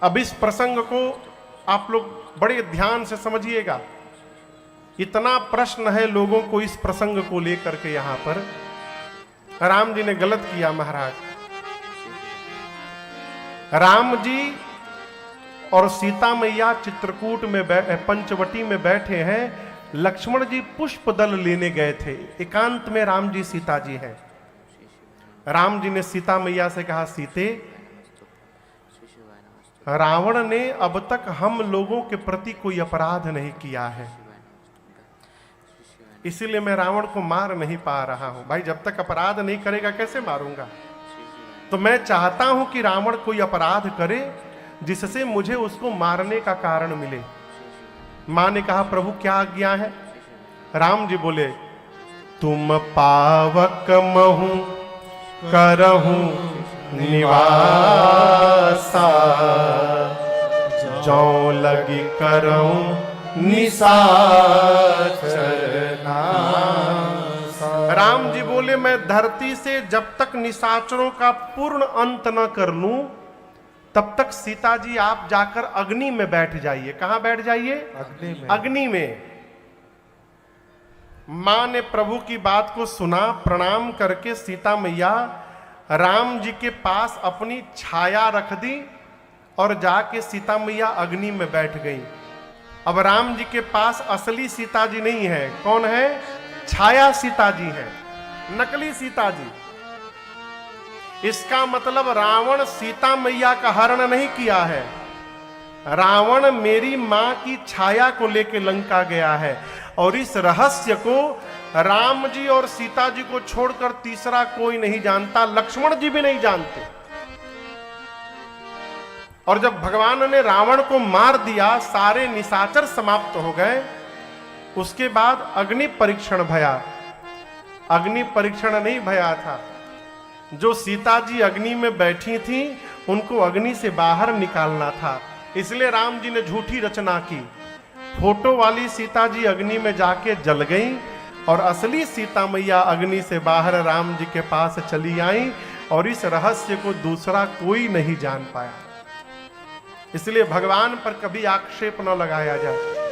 अब इस प्रसंग को आप लोग बड़े ध्यान से समझिएगा। इतना प्रश्न है लोगों को इस प्रसंग को लेकर के। यहां पर राम जी ने गलत किया महाराज। राम जी और सीता मैया चित्रकूट में पंचवटी में बैठे हैं। लक्ष्मण जी पुष्प दल लेने गए थे। एकांत में राम जी सीता जी हैं। राम जी ने सीता मैया से कहा, सीते, रावण ने अब तक हम लोगों के प्रति कोई अपराध नहीं किया है, इसीलिए मैं रावण को मार नहीं पा रहा हूं। भाई जब तक अपराध नहीं करेगा कैसे मारूंगा? तो मैं चाहता हूं कि रावण कोई अपराध करे जिससे मुझे उसको मारने का कारण मिले। मां ने कहा, प्रभु क्या आज्ञा है? राम जी बोले, तुम पावक महु करहु निवासा, जो लगी करहु निशाचर नासा। राम जी बोले, मैं धरती से जब तक निशाचरों का पूर्ण अंत न कर लूं तब तक सीता जी आप जाकर अग्नि में बैठ जाइए। कहां बैठ जाइए? अग्नि में। अग्नि में। मां ने प्रभु की बात को सुना। प्रणाम करके सीता मैया राम जी के पास अपनी छाया रख दी और जाके सीता मैया अग्नि में बैठ गई। अब राम जी के पास असली सीता जी नहीं है। कौन है? छाया सीता जी है, नकली सीता जी। इसका मतलब रावण सीता मैया का हरण नहीं किया है। रावण मेरी मां की छाया को लेकर लंका गया है। और इस रहस्य को राम जी और सीता जी को छोड़कर तीसरा कोई नहीं जानता। लक्ष्मण जी भी नहीं जानते। और जब भगवान ने रावण को मार दिया, सारे निशाचर समाप्त हो गए। उसके बाद अग्नि परीक्षण भया। अग्नि परीक्षण नहीं भया था। जो सीता जी अग्नि में बैठी थी उनको अग्नि से बाहर निकालना था। इसलिए राम जी ने झूठी रचना की। फोटो वाली सीता जी अग्नि में जाके जल गई और असली सीता मैया अग्नि से बाहर राम जी के पास चली आई। और इस रहस्य को दूसरा कोई नहीं जान पाया। इसलिए भगवान पर कभी आक्षेप न लगाया जाए।